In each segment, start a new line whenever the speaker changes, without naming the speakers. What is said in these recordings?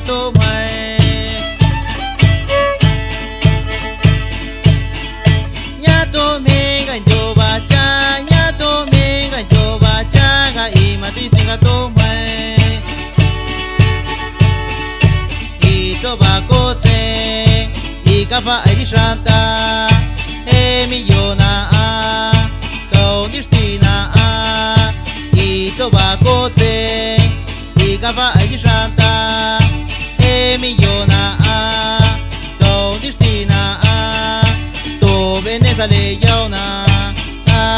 tô mày nhà tô mình cái chỗ bà cha nhà tô mình cái chỗ bà cha cái ý mà đi sinh cái tô mày ý cho bà cô chê ý cả vợ ấy đi santa e mi yona cầu đi stina ý cho bà cô chê ý cả vợ ấy đi santa e mi yona cầu đi stina tô bên đây le yona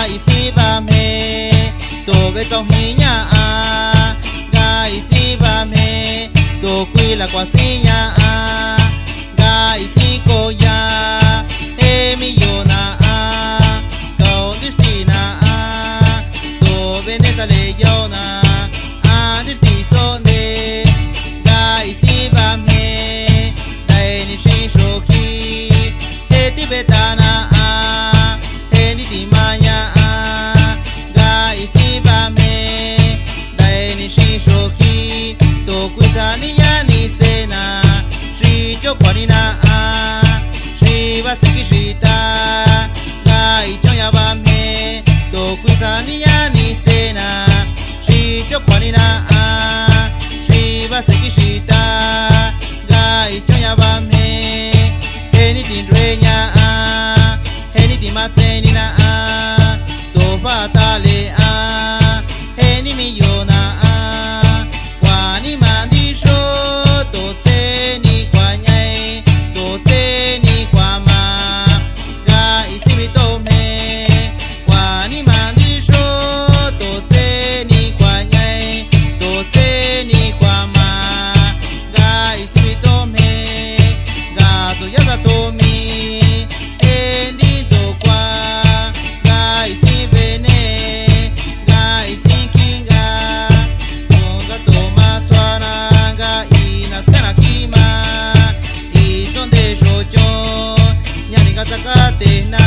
isi ba me tô bên trong mi nhà isi ba me tô quy là quả si nhà isi cô ya e mi yona cầu destina tô bên đây le yona destino ne isi ba me dai ni chi shoki e tibetana e ni di maya isi ba me dai ni chi shoki to kuisani ya ni sena shi jo kwanina shi va seki shita gai cho ya ba me to kuisani ya ni sena shi jo kwanina shi va seki shita gai cho ya ba me anything renya anything matsenina to fatale any miyona kwani mandi sho to tseni kwanyai to tseni kwama ga isimi to me kwani mandi sho to tseni kwanyai to tseni kwama ga isimi to me ga to yaza to mi endi to kwa ga isi bene ga isi kinga ga to matswana ga inaskana kima isonde jojo nyani ga tsakate na